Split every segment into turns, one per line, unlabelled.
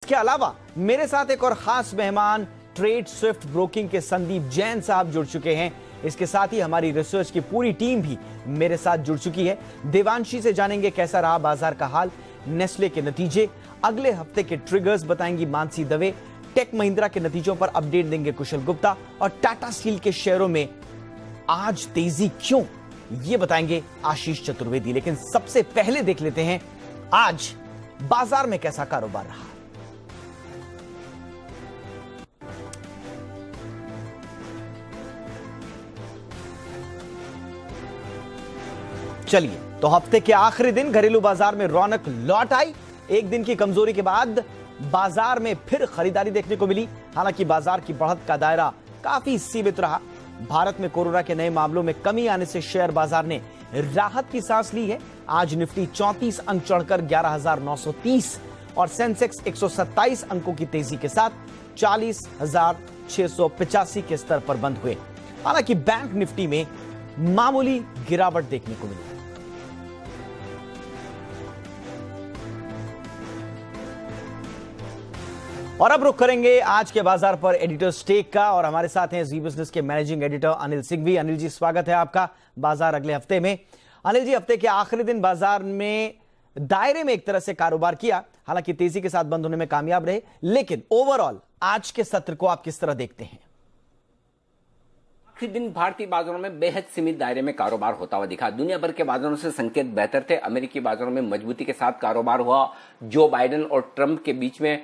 इसके अलावा मेरे साथ एक और खास मेहमान ट्रेड स्विफ्ट ब्रोकिंग के संदीप जैन साहब जुड़ चुके हैं। इसके साथ ही हमारी रिसर्च की पूरी टीम भी मेरे साथ जुड़ चुकी है। देवांशी से जानेंगे कैसा रहा बाजार का हाल, नेस्ले के नतीजे, अगले हफ्ते के ट्रिगर्स बताएंगी मानसी दवे, टेक महिंद्रा के नतीजों पर अपडेट देंगे कुशल गुप्ता और टाटा स्टील के शेयरों में आज तेजी क्यों, यह बताएंगे आशीष चतुर्वेदी। लेकिन सबसे पहले देख लेते हैं आज बाजार में कैसा कारोबार रहा। चलिए, तो हफ्ते के आखिरी दिन घरेलू बाजार में रौनक लौट आई। एक दिन की कमजोरी के बाद बाजार में फिर खरीदारी देखने को मिली। हालांकि बाजार की बढ़त का दायरा काफी सीमित रहा। भारत में कोरोना के नए मामलों में कमी आने से शेयर बाजार ने राहत की सांस ली है। आज निफ्टी 34 अंक चढ़कर 11,930 और सेंसेक्स 127 अंकों की तेजी के साथ 40,685 के स्तर पर बंद हुए। हालांकि बैंक निफ्टी में मामूली गिरावट देखने को मिली। और अब रुक करेंगे आज के बाजार पर एडिटर स्टेक का, और हमारे साथ हैं जी बिजनेस के मैनेजिंग एडिटर अनिल सिंघवी। अनिल जी, स्वागत है आपका बाजार अगले हफ्ते में। अनिल जी, हफ्ते के आखिरी दिन बाजार में दायरे में एक तरह से कारोबार किया, हालांकि तेजी के साथ बंद होने में कामयाब रहे, लेकिन ओवरऑल आज के सत्र को आप किस तरह देखते हैं?
आखिरी दिन भारतीय बाजारों में बेहद सीमित दायरे में कारोबार होता हुआ दिखा। दुनिया भर के बाजारों से संकेत बेहतर थे। अमेरिकी बाजारों में मजबूती के साथ कारोबार हुआ। जो बाइडेन और ट्रंप के बीच में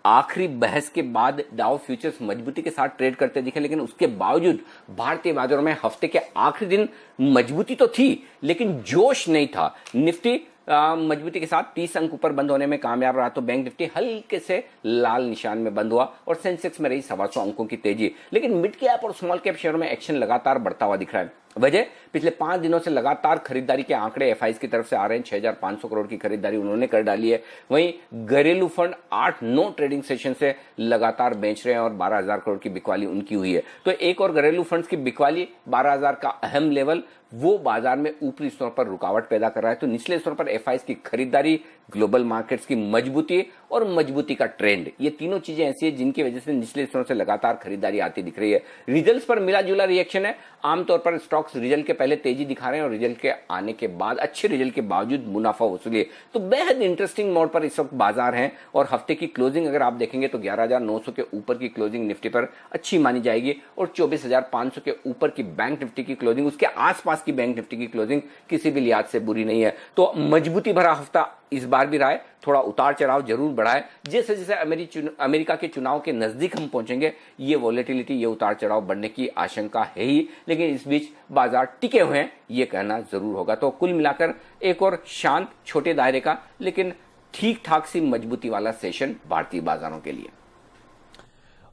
आखिरी बहस के बाद डाउ फ्यूचर्स मजबूती के साथ ट्रेड करते दिखे, लेकिन उसके बावजूद भारतीय बाजारों में हफ्ते के आखिरी दिन मजबूती तो थी, लेकिन जोश नहीं था। निफ्टी मजबूती के साथ 30 अंक ऊपर बंद होने में कामयाब रहा, तो बैंक निफ्टी हल्के से लाल निशान में बंद हुआ और सेंसेक्स में रही 125 अंकों की तेजी। लेकिन मिड कैप और स्मॉल कैप शेयरों में एक्शन लगातार बढ़ता हुआ दिख रहा है। वजह पिछले 5 दिनों से लगातार खरीदारी के आंकड़े एफआईज की तरफ से आ रहे हैं। 6,500 करोड़ की खरीदारी उन्होंने कर डाली है। वहीं घरेलू फंड 8-9 ट्रेडिंग सेशन से लगातार बेच रहे हैं और 12,000 करोड़ की बिकवाली उनकी हुई है। तो एक और घरेलू फंड्स की बिकवाली 12,000 का अहम लेवल वो बाजार में ऊपरी स्तर पर रुकावट पैदा कर रहा है। तो निचले स्तर पर एफआईज की खरीदारी, ग्लोबल मार्केट्स की मजबूती और मजबूती का ट्रेंड, ये तीनों चीजें ऐसी है जिनकी वजह से निचले स्तरों से लगातार खरीदारी आती दिख रही है। रिजल्ट्स पर मिला जुला रिएक्शन है। आमतौर पर स्टॉक्स रिजल्ट के पहले तेजी दिखा रहे हैं और रिजल्ट के आने के बाद अच्छे रिजल्ट के बावजूद मुनाफा वसूली है। तो बेहद इंटरेस्टिंग मोड पर इस वक्त बाजार है। और हफ्ते की क्लोजिंग अगर आप देखेंगे तो 11,900 के ऊपर की क्लोजिंग निफ्टी पर अच्छी मानी जाएगी और 24,500 के ऊपर की बैंक निफ्टी की क्लोजिंग, उसके आसपास की बैंक निफ्टी की क्लोजिंग किसी भी लिहाज से बुरी नहीं है। तो मजबूती भरा हफ्ता इस बार भी रहा है। थोड़ा उतार चढ़ाव जरूर बढ़ा है। जैसे जैसे अमेरिका के चुनाव के नजदीक हम पहुंचेंगे, ये वॉलेटिलिटी, ये उतार चढ़ाव बढ़ने की आशंका है ही, लेकिन इस बीच बाजार टिके हुए हैं, ये कहना जरूर होगा। तो कुल मिलाकर एक और शांत छोटे दायरे का लेकिन ठीक ठाक सी मजबूती वाला सेशन भारतीय बाजारों के लिए।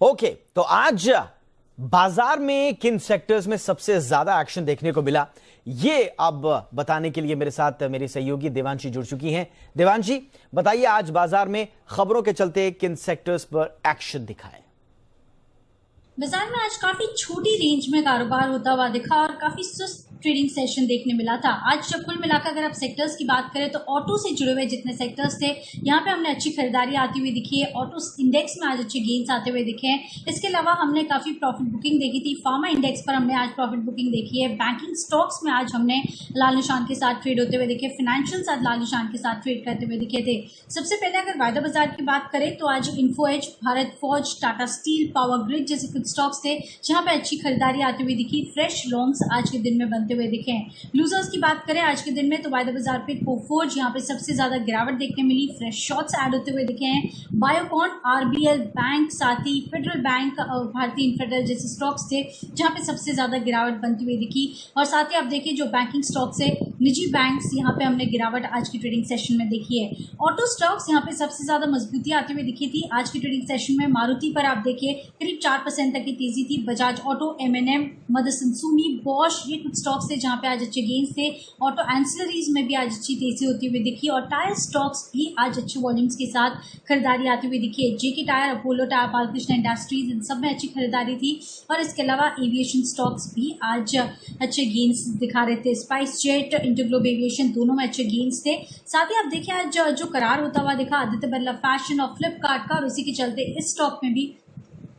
ओके, तो आज बाजार में किन सेक्टर्स में सबसे ज्यादा एक्शन देखने को मिला, ये अब बताने के लिए मेरे साथ मेरी सहयोगी देवांशी जुड़ चुकी हैं। देवांशी, बताइए आज बाजार में खबरों के चलते किन सेक्टर्स पर एक्शन दिखा है?
बाजार में आज काफी छोटी रेंज में कारोबार होता हुआ दिखा और काफी सुस्त ट्रेडिंग सेशन देखने मिला था। आज जब कुल मिलाकर अगर आप सेक्टर्स की बात करें तो ऑटो से जुड़े हुए जितने सेक्टर्स थे, यहाँ पे हमने अच्छी खरीदारी आती हुई दिखी है। ऑटो इंडेक्स में आज अच्छे गेन्स आते हुए दिखे हैं। इसके अलावा हमने काफी प्रॉफिट बुकिंग देखी थी। फार्मा इंडेक्स पर हमने आज प्रॉफिट बुकिंग देखी है। बैंकिंग स्टॉक्स में आज हमने लाल निशान के साथ ट्रेड होते हुए देखे। फाइनेंशियल्स आज लाल निशान के साथ ट्रेड करते हुए दिखे थे। सबसे पहले अगर वायदा बाजार की बात करें तो आज Info Edge, Bharat Forge, Tata Steel, Power Grid जैसे कुछ स्टॉक्स थे जहां पे अच्छी खरीदारी आती हुई दिखी। फ्रेश लॉन्ग्स आज के दिन में बनते हुए दिखे हैं। लूजर्स की बात करें आज के दिन में तो वायदा बाजार पे कोफोर्ज, यहाँ पे सबसे ज्यादा गिरावट देखने मिली। फ्रेश शॉर्ट्स ऐड होते हुए दिखे हैं। बायोकॉन, आरबीएल बैंक, साथ ही फेडरल बैंक और भारतीय इन्फ्राटेल जैसे स्टॉक्स थे जहां पे सबसे ज्यादा गिरावट बनती हुई दिखी। और साथ ही आप देखिए जो बैंकिंग स्टॉक्स है, निजी बैंक्स, यहाँ पे हमने गिरावट आज की ट्रेडिंग सेशन में देखी है। ऑटो स्टॉक्स यहाँ पे सबसे ज्यादा मजबूती आती हुई दिखी थी आज की ट्रेडिंग सेशन में। मारुति पर आप देखिए करीब 4% तक की तेजी थी। Bajaj Auto, MNM, Motherson Sumi, Bosch, ये कुछ स्टॉक्स स्टॉक्स थे जहां पे आज अच्छे गेन्स थे। ऑटो एंसिलरीज में भी आज अच्छी तेजी होती हुई दिखी और टायर स्टॉक्स भी आज अच्छे वॉल्यूम्स के साथ खरीदारी आती हुई दिखी है। JK Tyre, Apollo Tyre, Balkrishna Industries, इन सब में अच्छी खरीदारी थी और इसके अलावा एविएशन स्टॉक्स भी आज अच्छे गेन्स दिखा रहे थे। स्पाइस जेट, इंटरग्लोब एविएशन दोनों में अच्छे गेन्स थे। साथ ही आप देखिए आज जो करार होता हुआ दिखा आदित्य बिरला फैशन और फ्लिपकार्ट का, और उसी के चलते इस स्टॉक में भी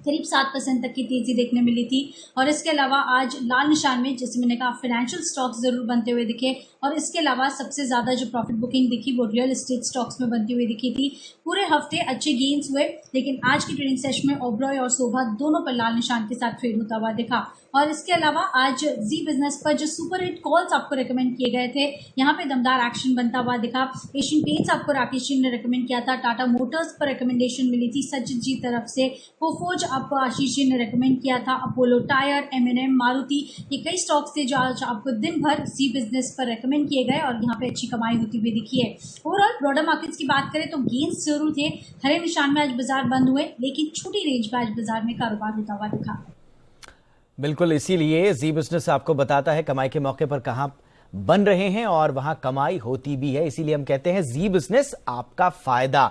करीब 7% तक की तेजी देखने मिली थी। और इसके अलावा आज लाल निशान में, जैसे मैंने कहा, फाइनेंशियल स्टॉक्स जरूर बनते हुए दिखे और इसके अलावा सबसे ज्यादा जो प्रॉफिट बुकिंग दिखी वो रियल एस्टेट स्टॉक्स में बनती हुई दिखी थी। पूरे हफ्ते अच्छे गेन्स हुए, लेकिन आज की ट्रेडिंग सेशन में ओबरॉय और शोभा दोनों पर लाल निशान के साथ ट्रेड होता हुआ दिखा। और इसके अलावा आज जी बिजनेस पर जो सुपर हिट कॉल्स आपको रेकमेंड किए गए थे, यहाँ पे दमदार एक्शन बनता हुआ दिखा। एशियन पेंट्स आपको राकेश जी ने रेकमेंड किया था, टाटा मोटर्स पर रिकमेंडेशन मिली थी सचिन जी तरफ से, कोफोज आपको आशीष जी ने रेकमेंड किया था, अपोलो टायर, M&M, मारुति, ये कई स्टॉक्स थे जो आज आपको दिन भर जी बिजनेस पर रेकमेंड किए गए और यहाँ पे अच्छी कमाई होती हुई दिखी है। ओवरऑल ब्रॉडर मार्केट्स की बात करें तो गेन्स जरूर थे, हरे निशान में आज बाजार बंद हुए, लेकिन छोटी रेंज में आज बाजार में कारोबार होता हुआ दिखा।
बिल्कुल, इसीलिए जी बिजनेस आपको बताता है कमाई के मौके पर कहां बन रहे हैं और वहां कमाई होती भी है, इसीलिए हम कहते हैं जी बिजनेस आपका फायदा।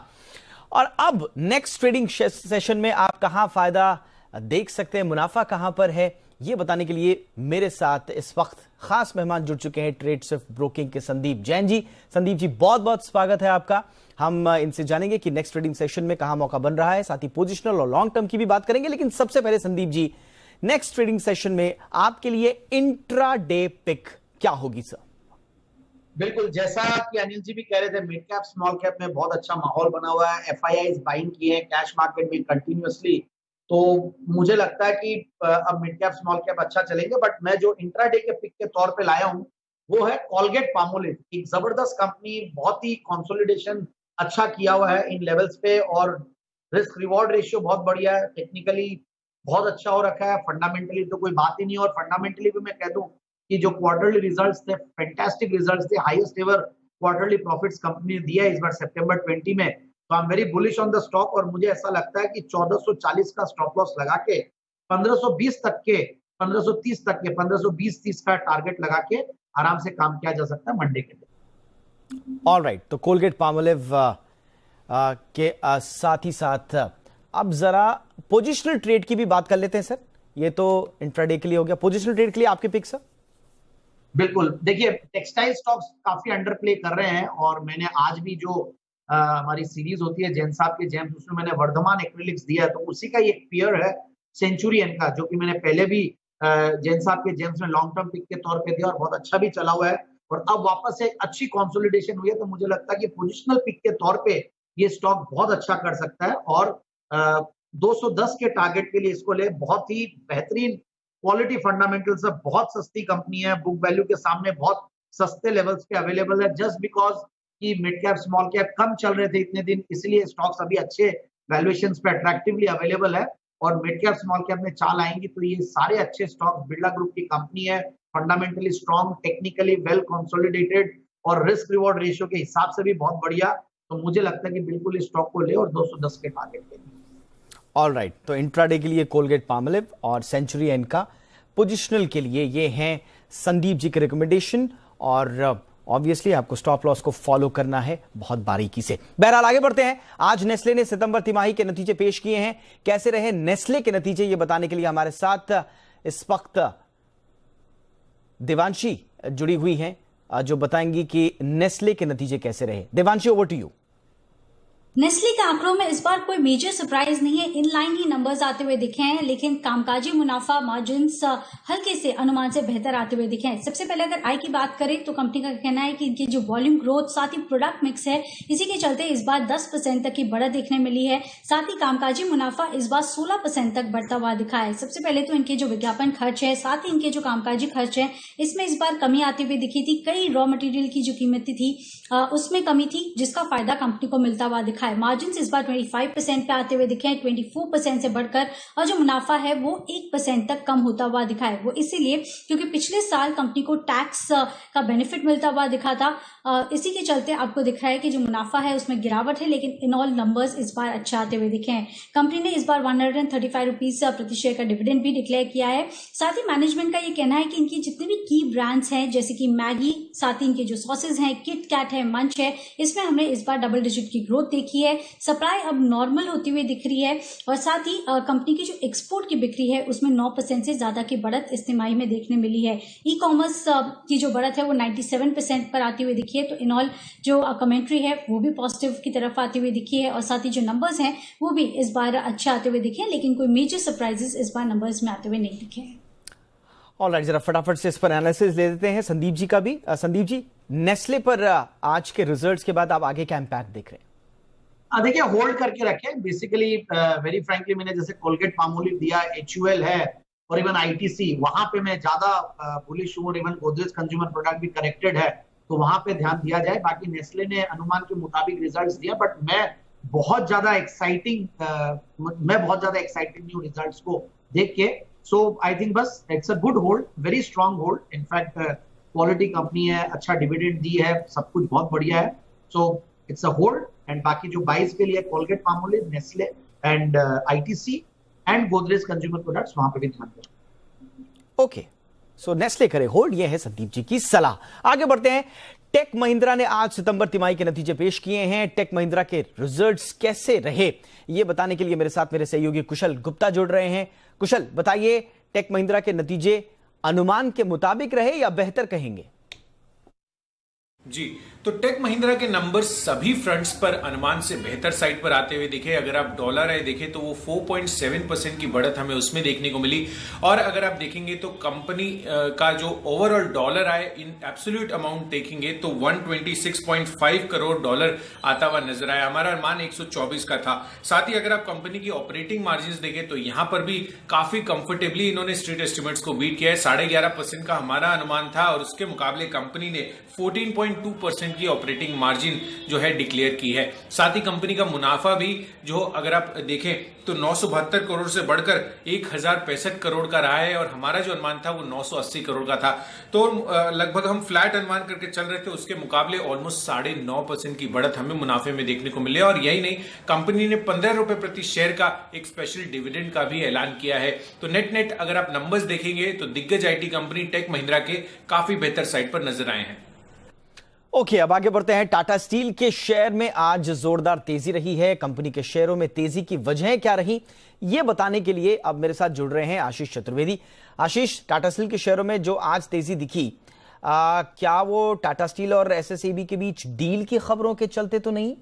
और अब नेक्स्ट ट्रेडिंग सेशन में आप कहां फायदा देख सकते हैं, मुनाफा कहां पर है, यह बताने के लिए मेरे साथ इस वक्त खास मेहमान जुड़ चुके हैं ट्रेड स्विफ्ट ब्रोकिंग के संदीप जैन जी। संदीप जी, बहुत बहुत स्वागत है आपका। हम इनसे जानेंगे कि नेक्स्ट ट्रेडिंग सेशन में कहां मौका बन रहा है, साथ ही पोजिशनल और लॉन्ग टर्म की भी बात करेंगे। लेकिन सबसे पहले Sandeep ji, next trading session में आपके लिए इंट्राडे पिक क्या होगी सर?
बिल्कुल, जैसा कि अनिल जी भी कह रहे थे, मिड कैप स्मॉल कैप में बहुत अच्छा माहौल बना हुआ है। एफआईआईज बाइंग किए हैं कैश मार्केट में कंटिन्यूअसली, तो मुझे लगता है कि अब मिड कैप स्मॉल कैप अच्छा चलेंगे। बट मैं जो इंट्राडे के पिक के तौर पे लाया हूं वो है कोलगेट-पाल्मोलिव। एक जबरदस्त कंपनी, बहुत ही कंसोलिडेशन अच्छा किया हुआ है इन लेवल्स पे और रिस्क रिवॉर्ड रेशियो बहुत बढ़िया है, टेक्निकली बहुत अच्छा हो रखा है, फंडामेंटली तो कोई बात ही नहीं है। और फंडामेंटली भी मैं कह दूं कि जो क्वार्टरली रिजल्ट्स थे, फैंटास्टिक रिजल्ट्स थे, highest ever quarterly profits company ने दिया है इस बार सितंबर 20 में। तो I am very bullish on the stock और मुझे ऐसा लगता है कि 1440 का स्टॉप लॉस लगा के 1520 तक के, 1530 तक के, 1520-30 का टारगेट लगा के आराम से काम किया जा सकता है मंडे के लिए।
ऑलराइट, तो कोलगेट-पाल्मोलिव के साथ ही साथ अब जरा पोजिशनल ट्रेड की भी बात कर लेते हैं सर। ये तो इंट्राडे के लिए हो गया, पोजिशनल ट्रेड के लिए आपके पिक सर?
बिल्कुल, देखिए टेक्सटाइल स्टॉक्स काफी अंडर प्ले कर रहे हैं और मैंने आज भी जो हमारी सीरीज होती है जैन साहब के जेम्स, उसमें मैंने वर्धमान एक्रिलिक्स दिया है, तो उसी का एक पेयर है सेंचुरियन का, जो कि मैंने पहले भी जैन साहब के जेम्स में लॉन्ग टर्म पिक के तौर पे दिया और बहुत अच्छा भी चला हुआ है। और अब वापस से अच्छी कंसोलिडेशन हुई है, तो मुझे लगता है कि पोजिशनल पिक के तौर पे ये स्टॉक बहुत अच्छा कर सकता है। और 210 के टारगेट के लिए इसको ले, बहुत ही बेहतरीन क्वालिटी फंडामेंटल्स है, बहुत सस्ती कंपनी है, बुक वैल्यू के सामने बहुत सस्ते लेवल्स पे अवेलेबल है। जस्ट बिकॉज कि मिड कैप स्मॉल कैप कम चल रहे थे इतने दिन, इसलिए स्टॉक्स अभी अच्छे वैल्यूएशंस पे अट्रैक्टिवली अवेलेबल है। और मिड कैप स्मॉल कैप में चाल आएंगी तो ये सारे अच्छे स्टॉक्स, बिरला ग्रुप की कंपनी है, fundamentally strong, technically well consolidated और रिस्क रिवॉर्ड रेशियो के हिसाब से भी बहुत बढ़िया। तो मुझे लगता है कि बिल्कुल इस स्टॉक को ले और 210 के टारगेट के लिए।
ऑलराइट, तो इंट्राडे के लिए कोलगेट-पाल्मोलिव और सेंचुरियन का, पोजिशनल के लिए ये हैं संदीप जी के रिकमेंडेशन। और ऑब्वियसली आपको स्टॉप लॉस को फॉलो करना है बहुत बारीकी से। बहरहाल आगे बढ़ते हैं। आज नेस्ले ने सितंबर तिमाही के नतीजे पेश किए हैं। कैसे रहे नेस्ले के नतीजे, ये बताने के लिए हमारे साथ इस वक्त देवांशी जुड़ी हुई हैं, जो बताएंगी कि नेस्ले के नतीजे कैसे रहे। Devanshi, over to you.
Nestle के आंकड़ों में इस बार कोई मेजर सरप्राइज नहीं है, इनलाइन ही नंबर्स आते हुए दिखे हैं, लेकिन कामकाजी मुनाफा मार्जिन्स हल्के से अनुमान से बेहतर आते हुए दिखे हैं। सबसे पहले अगर आई की बात करें तो कंपनी का कहना है कि इनकी जो वॉल्यूम ग्रोथ साथ ही प्रोडक्ट मिक्स है, इसी के चलते इस बार 10% तक की बढ़त देखने मिली है। साथ ही कामकाजी मुनाफा इस बार 16% तक बढ़ता हुआ दिखा है। सबसे पहले तो इनके जो विज्ञापन खर्च है, साथ ही इनके जो कामकाजी खर्च है, इसमें इस बार कमी आती हुई दिखी थी। कई रॉ मटेरियल की जो कीमतें थी उसमें कमी थी, जिसका फायदा कंपनी को मिलता हुआ दिखा दिखा है। मार्जिन इस बार 25% पे आते हुए दिखे हैं, 24% से बढ़कर, और जो मुनाफा है वो 1% तक कम होता हुआ दिखा है। वो इसीलिए क्योंकि पिछले साल कंपनी को टैक्स का बेनिफिट मिलता हुआ दिखा था, इसी के चलते आपको दिख रहा है कि जो मुनाफा है उसमें गिरावट है, लेकिन इन ऑल नंबर्स इस बार अच्छा आते हुए दिखे हैं। कंपनी ने इस बार 135 रुपीज प्रति शेयर का डिविडेंड भी डिक्लेयर किया है। साथ ही मैनेजमेंट का ये कहना है कि इनकी जितने भी की ब्रांड्स हैं, जैसे कि मैगी, साथ ही इनके जो सॉसेज हैं, किट कैट है, मंच है, इसमें हमने इस बार डबल डिजिट की ग्रोथ देखी है। सप्लाई अब नॉर्मल होती हुई दिख रही है, और साथ ही कंपनी की जो एक्सपोर्ट की बिक्री है उसमें 9% से ज्यादा की बढ़त इस तिमाही में देखने मिली है। ई कॉमर्स की जो बढ़त है वो 97% पर आती हुई दिखी है। तो इन ऑल जो कमेंट्री है वो भी पॉजिटिव की तरफ आती हुई दिखी है, और साथ ही जो नंबर्स हैं वो भी इस बार अच्छे आते हुए दिखे हैं, लेकिन कोई मेजर सरप्राइजेस इस बार नंबर्स में आते हुए नहीं दिखे हैं।
ऑलराइट, जरा फटाफट से इस पर एनालिसिस ले देते हैं संदीप जी का भी। संदीप जी, नेस्ले पर आज के रिजल्ट्स के बाद आप आगे क्या इम्पैक्ट देख रहे हैं?
देखिए, होल्ड करके रखें। बेसिकली वेरी फ्रैंकली मैंने जैसे कोलगेट पामोलिव दिया, HUL है, और इवन ITC, वहां पे मैं ज्यादा बुलिश हूं, और इवन गोदरेज कंज्यूमर प्रोडक्ट भी करेक्टेड है, तो वहां पे ध्यान दिया जाए। बाकी नेस्ले ने अनुमान के मुताबिक रिजल्ट्स दिया, बट मैं बहुत ज्यादा एक्साइटिंग नहीं हूँ रिजल्ट्स को देख के। सो आई थिंक बस it's a good hold, very strong hold. In fact quality company है, अच्छा डिविडेंड दी है, सब कुछ बहुत बढ़िया है। So it's a hold. And बाकी जो 22 के लिए Colgate Palmolive, Nestle and ITC and Godrej consumer products, वहां पे भी ध्यान दें।
ओके, सो नेस्ले करे होल्ड, ये है संदीप जी की सलाह। आगे बढ़ते हैं। टेक महिंद्रा ने आज सितंबर तिमाही के नतीजे पेश किए हैं। टेक महिंद्रा के रिजल्ट्स कैसे रहे, ये बताने के लिए मेरे साथ मेरे सहयोगी कुशल गुप्ता जुड़ रहे हैं। कुशल, बताइए, टेक महिंद्रा के नतीजे अनुमान के मुताबिक रहे या बेहतर कहेंगे?
जी, तो टेक महिंद्रा के नंबर्स सभी फ्रंट्स पर अनुमान से बेहतर साइड पर आते हुए दिखे। अगर आप डॉलर आए देखें तो वो 4.7% की बढ़त हमें उसमें देखने को मिली, और अगर आप देखेंगे तो कंपनी का जो ओवरऑल डॉलर आए इन एब्सोल्यूट अमाउंट देखेंगे तो 126.5 करोड़ डॉलर आता हुआ नजर आया। हमारा अनुमान 124 का था। साथ ही अगर आप कंपनी की ऑपरेटिंग मार्जिन देखें तो यहां पर भी काफी कंफर्टेबली इन्होंने स्ट्रीट एस्टिमेट्स को बीट किया है। 11.5% का हमारा अनुमान था, और उसके मुकाबले कंपनी ने 14.2% की ऑपरेटिंग मार्जिन जो है डिक्लेयर की है। साथ ही कंपनी का मुनाफा भी जो अगर आप देखें तो 972 करोड़ से बढ़कर 1065 करोड़ का रहा है, और हमारा जो अनुमान था वो 980 करोड़ का था। तो लगभग हम फ्लैट अनुमान करके चल रहे थे, उसके मुकाबले ऑलमोस्ट 9.5% की बढ़त हमें मुनाफे में देखने को मिले। और यही नहीं, कंपनी ने 15 रुपए प्रति शेयर का एक स्पेशल डिविडेंड का भी ऐलान किया है। तो नेट अगर आप नंबर्स देखेंगे तो दिग्गज IT कंपनी टेक महिंद्रा के काफी बेहतर साइड पर नजर आए हैं।
ओके, अब आगे बढ़ते हैं। टाटा स्टील के शेयर में आज जोरदार तेजी रही है। कंपनी के शेयरों में तेजी की वजह क्या रही, यह बताने के लिए अब मेरे साथ जुड़ रहे हैं आशीष चतुर्वेदी। आशीष, टाटा स्टील के शेयरों में जो आज तेजी दिखी, क्या वो टाटा स्टील और SSAB के बीच डील की खबरों के चलते तो नहीं?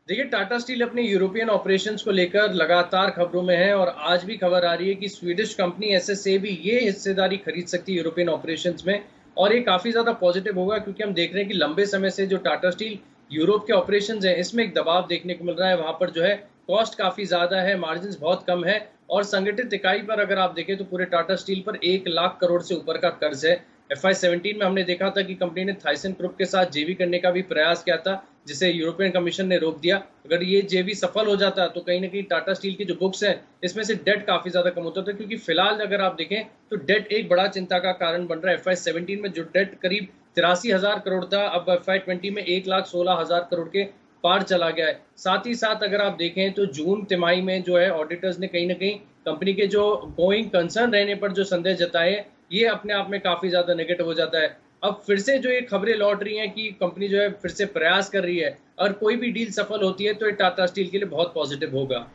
देखिए, टाटा स्टील अपने यूरोपियन ऑपरेशंस को लेकर लगातार खबरों में है, और आज भी खबर आ रही है कि स्वीडिश कंपनी SSAB ये हिस्सेदारी खरीद सकती है यूरोपियन ऑपरेशंस में। और ये काफी ज्यादा पॉजिटिव होगा, क्योंकि हम देख रहे हैं कि लंबे समय से जो टाटा स्टील यूरोप के ऑपरेशंस हैं इसमें एक दबाव देखने को मिल रहा है। वहां पर जो है कॉस्ट काफी ज्यादा है, मार्जिन बहुत कम है, और संगठित इकाई पर अगर आप देखें तो पूरे टाटा स्टील पर 1 लाख करोड़ से ऊपर का कर्ज है। FY17 में हमने देखा था कि कंपनी ने थाइसन ग्रुप के साथ JV करने का भी प्रयास किया था, जिसे यूरोपियन कमीशन ने रोक दिया। अगर ये JV सफल हो जाता तो कहीं ना कहीं टाटा स्टील की जो बुक्स है इसमें से डेट काफी ज्यादा कम होता था, क्योंकि फिलहाल अगर आप देखें तो डेट एक बड़ा चिंता का कारण बन रहा है। FY17 में जो डेट करीब 83,000 करोड़ था, अब FY20 में 1,16,000 करोड़ के पार चला गया है। साथ ही साथ अगर आप देखें तो जून तिमाही में जो है ऑडिटर्स ने कहीं ना कहीं कंपनी के जो गोइंग कंसर्न रहने पर जो संदेह जताए, ये अपने आप में काफी ज्यादा नेगेटिव हो जाता है। अब फिर से जो ये खबरें लौट रही हैं कि कंपनी जो है फिर से प्रयास कर रही है, और कोई भी डील सफल होती है तो ये टाटा स्टील के लिए बहुत पॉजिटिव होगा।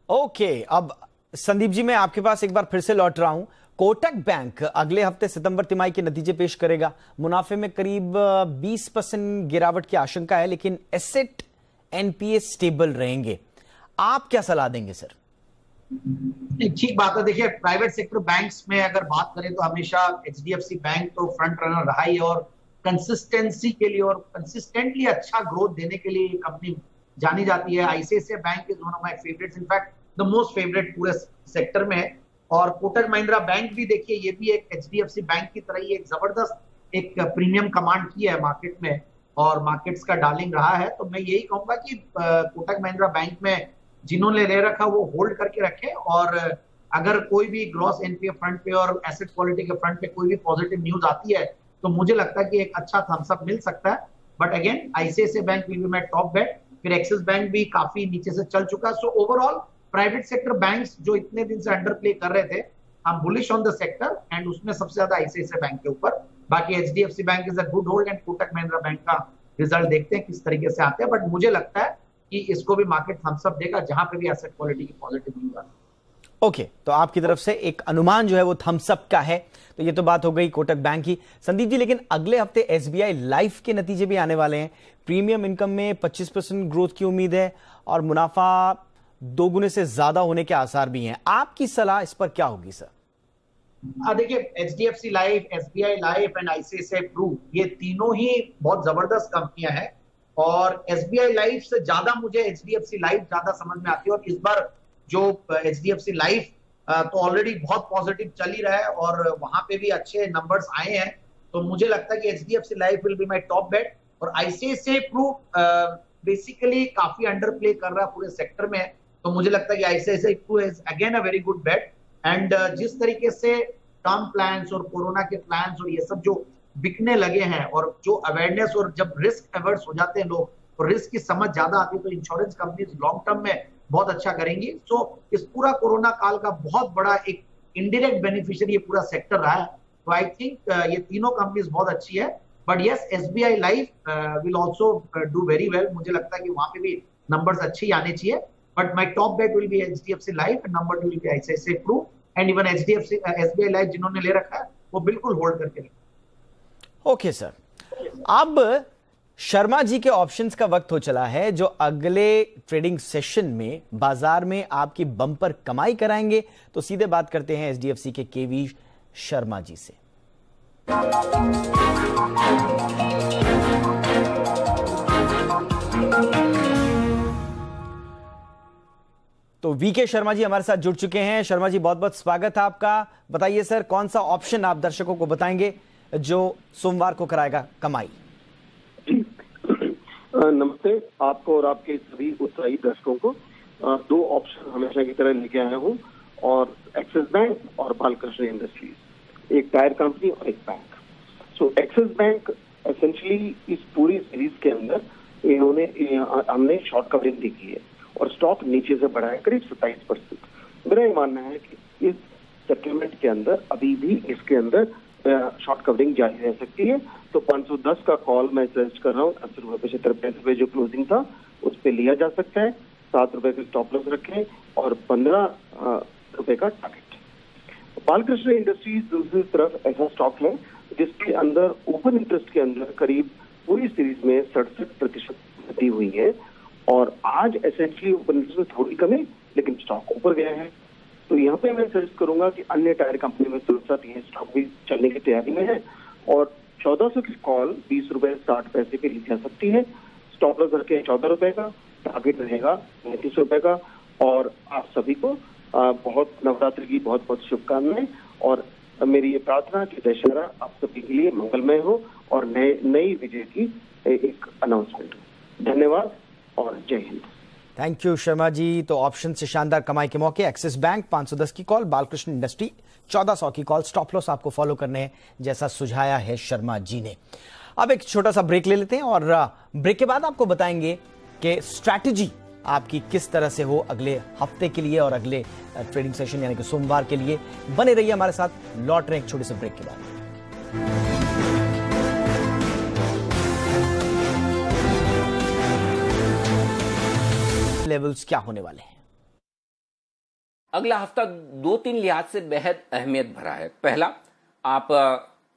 ओके, अब संदीप जी मैं आपके पास एक बार फिर से लौट रहा हूं। कोटक बैंक अगले हफ्ते सितंबर तिमाही के नतीजे पेश करेगा। मुनाफे में करीब 20% गिरावट की आशंका है, लेकिन एसेट NPA स्टेबल रहेंगे। आप क्या सलाह देंगे सर?
ठीक बात है। देखिए, प्राइवेट सेक्टर बैंक्स में अगर बात करें तो हमेशा HDFC बैंक तो फ्रंट रनर रहा ही, और कंसिस्टेंसी के लिए और कंसिस्टेंटली अच्छा ग्रोथ देने के लिए ये कंपनी जानी जाती है। ICICI bank is one of my favourites, in fact the most favourite पूरे सेक्टर में। और कोटक महिंद्रा बैंक भी देखिए, ये भी एक HDFC बैंक की तरह ही एक जबरदस्त एक प्रीमियम कमांड की है मार्केट में, और मार्केट्स का डार्लिंग रहा है। तो मैं यही कहूंगा कि कोटक महिंद्रा बैंक में जिन्होंने ले रखा वो होल्ड करके रखे, और अगर कोई भी ग्रॉस एनपीए फ्रंट पे और एसेट क्वालिटी के फ्रंट पे कोई भी पॉजिटिव न्यूज आती है तो मुझे लगता है कि एक अच्छा थम्स अप मिल सकता है। But again ICICI Bank will be my top bet, फिर एक्सिस बैंक भी काफी नीचे से चल चुका है। So overall private sector banks जो इतने दिन से अंडर प्ले कर रहे थे, I am bullish on the sector, and उसमें सबसे ज्यादा आईसीआईसीआई बैंक के ऊपर। बाकी HDFC bank is a good hold, and Kotak Mahindra bank का रिजल्ट देखते हैं किस तरीके से आते हैं। बट मुझे लगता है कि इसको भी मार्केट थम्स अप देगा जहां पे भी एसेट क्वालिटी की पॉजिटिव न्यूज आती है।
ओके, तो आपकी तरफ से एक अनुमान जो है वो थम्स अप का है। तो ये तो बात हो गई कोटक बैंक की। संदीप जी, लेकिन अगले हफ्ते एसबीआई लाइफ के नतीजे भी आने वाले हैं। प्रीमियम इनकम में 25% ग्रोथ की उम्मीद है और मुनाफा 2 गुने से ज्यादा होने के आसार भी हैं। आपकी सलाह इस पर क्या होगी सर?
देखिए, HDFC Life, SBI Life and ICICI Pru, ये तीनों ही बहुत जबरदस्त कंपनियां हैं, और एसबीआई लाइफ से ज्यादा मुझे एचडीएफसी लाइफ ज्यादा समझ में आती है। और इस बार जो एचडीएफसी लाइफ तो ऑलरेडी बहुत पॉजिटिव चल ही रहा है और वहां पे भी अच्छे नंबर्स आए हैं, तो मुझे लगता है कि HDFC Life will be my top bet. और आईसीआईसीआई प्रू बेसिकली काफी अंडर प्ले कर रहा है पूरे सेक्टर में, तो मुझे लगता है कि ICICI Pru is again a very good bet. And जिस तरीके से टर्म प्लान्स और कोरोना के प्लान्स और ये सब जो बिकने लगे हैं, और जो अवेयरनेस, और जब रिस्क अवर्स हो जाते हैं लोग और रिस्क की समझ ज्यादा आती है, तो इंश्योरेंस कंपनीज लॉन्ग टर्म में बहुत अच्छा करेंगी। सो इस पूरा कोरोना काल का बहुत बड़ा एक इनडायरेक्ट बेनिफिशियरी ये पूरा सेक्टर रहा है। तो आई थिंक ये तीनों कंपनीज बहुत अच्छी है। But yes, SBI life will also do very well. मुझे लगता है कि वहां पे भी नंबर्स अच्छे ही आने चाहिए। But my top bet will be HDFC Life, and number 2 will be ICICI Pru, and even SBI Life जिन्होंने ले रखा है वो बिल्कुल होल्ड करके रखें।
ओके सर, अब शर्मा जी के ऑप्शंस का वक्त हो चला है, जो अगले ट्रेडिंग सेशन में बाजार में आपकी बम्पर कमाई कराएंगे। तो सीधे बात करते हैं एचडीएफसी के केवी शर्मा जी से। तो वीके शर्मा जी हमारे साथ जुड़ चुके हैं। शर्मा जी, बहुत बहुत स्वागत है आपका। बताइए सर, कौन सा ऑप्शन आप दर्शकों को बताएंगे जो सोमवार को कराएगा कमाई?
नमस्ते आपको और आपके सभी उत्साही दर्शकों को। 2 ऑप्शन हमेशा की तरह लेके आया हूँ, और एक्सिस बैंक और बालकृष्ण इंडस्ट्रीज, एक टायर कंपनी और एक बैंक। सो एक्सिस बैंक एसेंशियली इस पूरी सीरीज के अंदर हमने शॉर्ट कवरिंग देखी है और स्टॉक नीचे से बढ़ा है करीब 27%। मेरा ये मानना है कि इस सेटलमेंट के अंदर अभी भी इसके अंदर शॉर्ट कवरिंग जारी रह सकती है। तो 510 का कॉल मैं सजेस्ट कर रहा हूँ। 10 रुपए 75 रुपए जो क्लोजिंग था उस पर लिया जा सकता है। 7 रुपए का स्टॉप लॉस रखें और 15 रुपए का टारगेट। बालकृष्ण इंडस्ट्रीज दूसरी तरफ ऐसा स्टॉक है जिसके अंदर ओपन इंटरेस्ट के अंदर करीब पूरी सीरीज में 67% वृद्धि हुई है, और आज एसेंशियली ओपन इंटरेस्ट में थोड़ी कमी, लेकिन स्टॉक ऊपर गया है। तो यहाँ पे मैं सजेस्ट करूंगा कि अन्य टायर कंपनी में तुरंत ये स्टॉक भी चलने की तैयारी में है, और 1400 की कॉल 20 रुपए 60 पैसे पे ली जा सकती है। स्टॉप लॉस रखे 14 रुपए का, टारगेट रहेगा 35 रुपए का। और आप सभी को बहुत नवरात्रि की बहुत बहुत शुभकामनाएं, और मेरी ये प्रार्थना कि दशहरा आप सभी के लिए मंगलमय हो और नई विजय की एक अनाउंसमेंट हो। धन्यवाद और जय हिंद।
Thank you Sharma ji. तो ऑप्शन से शानदार कमाई के मौके, एक्सिस बैंक 510 की कॉल, बालकृष्ण इंडस्ट्री 1400 की कॉल, स्टॉप लॉस आपको फॉलो करने हैं जैसा सुझाया है शर्मा जी ने। अब एक छोटा सा ब्रेक ले लेते हैं और ब्रेक के बाद आपको बताएंगे कि स्ट्रैटेजी आपकी किस तरह से हो अगले हफ्ते के लिए और अगले ट्रेडिंग सेशन यानी कि सोमवार के लिए। बने रहिए हमारे साथ, लौट रहे हैं एक छोटे से ब्रेक के बाद। लेवल्स क्या होने वाले हैं?
अगला हफ्ता 2-3 लिहाज से बेहद अहमियत भरा है। पहला, आप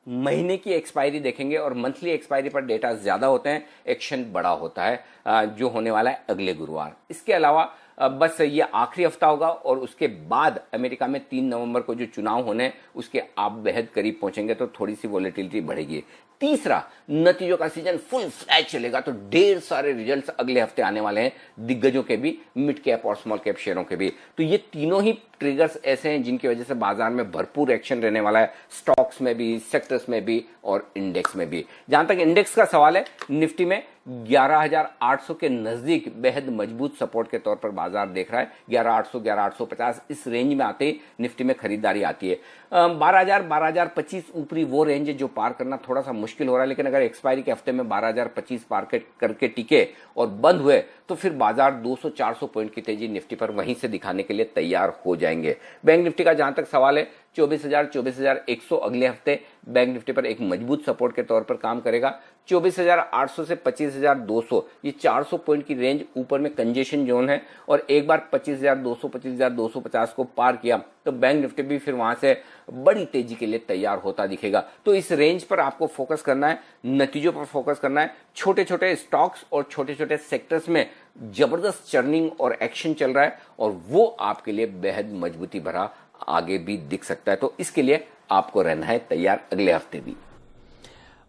महीने की एक्सपायरी देखेंगे और मंथली एक्सपायरी पर डेटा ज्यादा होते हैं, एक्शन बड़ा होता है जो होने वाला है अगले गुरुवार। इसके अलावा बस ये आखिरी हफ्ता होगा और उसके बाद अमेरिका में 3 नवंबर को जो चुनाव होने हैं उसके आप बेहद करीब पहुंचेंगे तो थोड़ी सी वॉलेटिलिटी बढ़ेगी। तीसरा, नतीजों का सीजन फुल फ्लैश चलेगा, तो ढेर सारे रिजल्ट्स अगले हफ्ते आने वाले हैं, दिग्गजों के भी, मिड कैप और स्मॉल कैप शेयरों के भी। तो ये तीनों ही ट्रिगर्स ऐसे हैं जिनकी वजह से बाजार में भरपूर एक्शन रहने वाला है, स्टॉक्स में भी, सेक्टर्स में भी और इंडेक्स में भी। जहां तक इंडेक्स का सवाल है, निफ्टी में 11,800 के नजदीक बेहद मजबूत सपोर्ट के तौर पर बाजार देख रहा है। 11,800, 11,850 इस रेंज में आते ही निफ्टी में खरीदारी आती है। 12,000, 12,025 ऊपरी वो रेंज है जो पार करना थोड़ा सा मुश्किल हो रहा है, लेकिन अगर एक्सपायरी के हफ्ते में 12,025 पार करके टिके और बंद हुए तो फिर बाजार 200-400 पॉइंट की तेजी निफ्टी पर वहीं से दिखाने के लिए तैयार हो जाएंगे। बैंक निफ्टी का जहां तक सवाल है, 24,000, 24,100 अगले हफ्ते बैंक निफ्टी पर एक मजबूत सपोर्ट के तौर पर काम करेगा। 24,800 से 25,200 ये 400 पॉइंट की रेंज ऊपर में कंजेशन जोन है, और एक बार 25,200, 25,250 को पार किया तो बैंक निफ्टी भी फिर वहां से बड़ी तेजी के लिए तैयार होता दिखेगा। तो इस रेंज पर आपको फोकस करना है, नतीजों पर फोकस करना है। छोटे छोटे स्टॉक्स और छोटे छोटे सेक्टर्स में जबरदस्त चर्निंग और एक्शन चल रहा है, और वो आपके लिए बेहद मजबूती भरा आगे भी दिख सकता है। तो इसके लिए आपको रहना है तैयार अगले हफ्ते भी।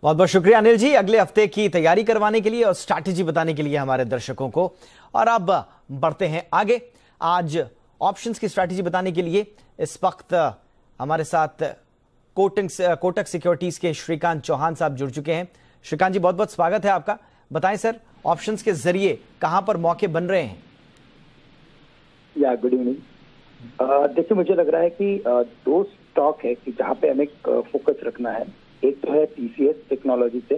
बहुत बहुत शुक्रिया अनिल जी, अगले हफ्ते की तैयारी करवाने के लिए और स्ट्रैटेजी बताने के लिए हमारे दर्शकों को। और अब बढ़ते हैं आगे। आज ऑप्शंस की स्ट्रैटेजी बताने के लिए इस वक्त हमारे साथ कोटक सिक्योरिटीज के श्रीकांत चौहान साहब जुड़ चुके हैं। श्रीकांत जी, बहुत बहुत स्वागत है आपका। बताएं सर, ऑप्शंस के जरिए कहां पर मौके बन रहे हैं?
Good evening. देखिए, मुझे लग रहा है कि दो स्टॉक है कि जहां पे हमें फोकस रखना है। एक तो है टीसीएस टेक्नोलॉजी से,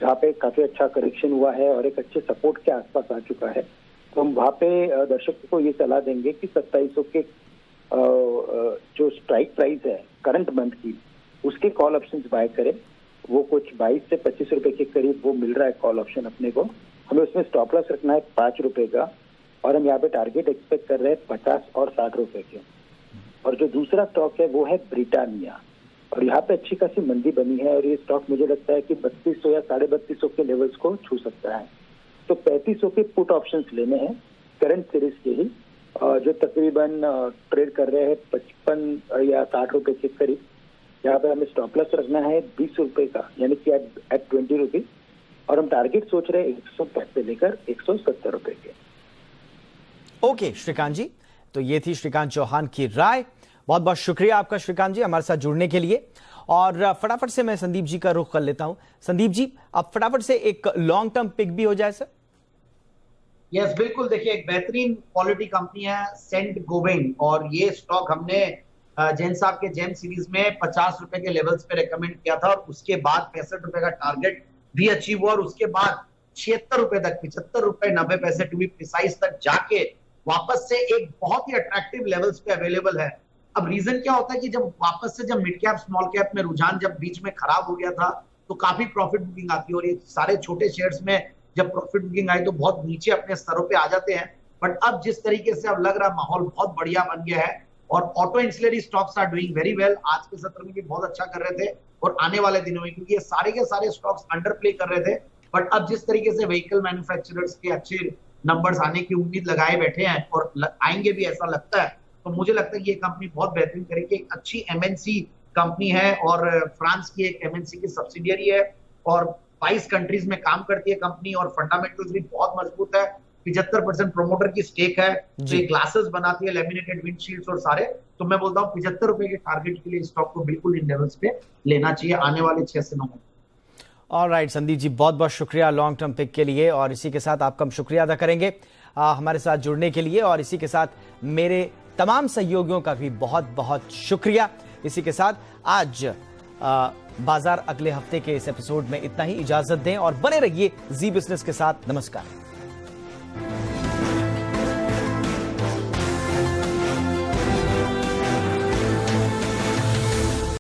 जहाँ पे काफी अच्छा करेक्शन हुआ है और एक अच्छे सपोर्ट के आसपास आ चुका है। तो हम वहाँ पे दर्शकों को ये सलाह देंगे कि 2700 के जो स्ट्राइक प्राइस है करंट मंथ की, उसके कॉल ऑप्शंस बाय करें। वो कुछ 22 से 25 रुपए के करीब वो मिल रहा है कॉल ऑप्शन अपने को। हमें उसमें स्टॉप लॉस रखना है 5 रुपए का, और हम यहाँ पे टारगेट एक्सपेक्ट कर रहे हैं 50 और 60 रुपए के। और जो दूसरा स्टॉक है वो है ब्रिटानिया, और यहाँ पे अच्छी खासी मंदी बनी है, और ये स्टॉक मुझे लगता है कि 3200 या 3250 के लेवल्स को छू सकता है। तो 3500 के पुट ऑप्शंस लेने हैं करंट सीरीज के ही, जो तकरीबन ट्रेड कर रहे हैं 55 या 60 रुपए के करीब। यहाँ पे हमें स्टॉप लॉस रखना है 20 रुपए का, यानी कि एट 20 रुपीज, और हम टारगेट सोच रहे हैं 105 से लेकर 170 रुपए के।
ओके श्रीकांत जी, तो ये थी श्रीकांत चौहान की राय। बहुत बहुत शुक्रिया आपका श्रीकांत जी हमारे साथ जुड़ने के लिए। और फटाफट से मैं संदीप जी का रुख कर लेता हूं। संदीप जी, अब फटाफट से एक लॉन्ग टर्म पिक भी हो जाए सर।
यस, बिल्कुल। देखिए, एक बेहतरीन क्वालिटी कंपनी है सेंट गोबिन, और ये स्टॉक हमने जैन साहब के जेम सीरीज में 50 रुपए के लेवल्स पे रेकमेंड किया था, और उसके बाद 65 रुपए का टारगेट भी अचीव हुआ, और उसके बाद 76 रुपए तक, 75 रुपए 90 पैसे टू बी प्रिसाइज तक जाके वापस से एक बहुत ही अट्रैक्टिव लेवल्स पे अवेलेबल है। अब रीजन क्या होता है कि जब वापस से जब मिड कैप स्मॉल कैप में रुझान जब बीच में खराब हो गया था, तो काफी प्रॉफिट बुकिंग आती है, और ये सारे छोटे शेयर्स में जब प्रॉफिट बुकिंग आई तो बहुत नीचे अपने स्तरों पे आ जाते हैं। बट अब जिस तरीके से अब लग रहा माहौल बहुत बढ़िया बन गया है, और auto ancillary stocks are doing very well. आज के सत्र में भी बहुत अच्छा कर रहे थे, और आने वाले दिनों में, क्योंकि ये सारे के सारे स्टॉक्स अंडर प्ले कर रहे थे। बट अब जिस तरीके से व्हीकल मैन्युफैक्चरर्स के अच्छे नंबर्स आने की उम्मीद लगाए बैठे हैं, और आएंगे भी ऐसा लगता है, तो मुझे लगता है कि ये कंपनी बहुत बेहतरीन करेगी। एक अच्छी एमएनसी कंपनी है, और फ्रांस की एक एमएनसी की सब्सिडियरी है, और 22 कंट्रीज में काम करती है कंपनी, और फंडामेंटल्स भी बहुत मजबूत है। 75% प्रोमोटर की स्टेक है, जो ये ग्लासेस बनाती है, लेमिनेटेड विंडशील्ड्स और सारे। तो मैं बोलता हूँ 75 रुपए के टारगेट के लिए स्टॉक को बिल्कुल इन लेवल्स पे लेना चाहिए आने वाले 6 से 9 महीने।
ऑलराइट संदीप जी, बहुत बहुत शुक्रिया लॉन्ग टर्म पिक के लिए, और इसी के साथ आपका हम शुक्रिया अदा करेंगे हमारे साथ जुड़ने के लिए, और इसी के साथ मेरे तमाम सहयोगियों का भी बहुत बहुत शुक्रिया। इसी के साथ आज बाजार अगले हफ्ते के इस एपिसोड में इतना ही। इजाजत दें और बने रहिए जी बिजनेस के साथ। नमस्कार।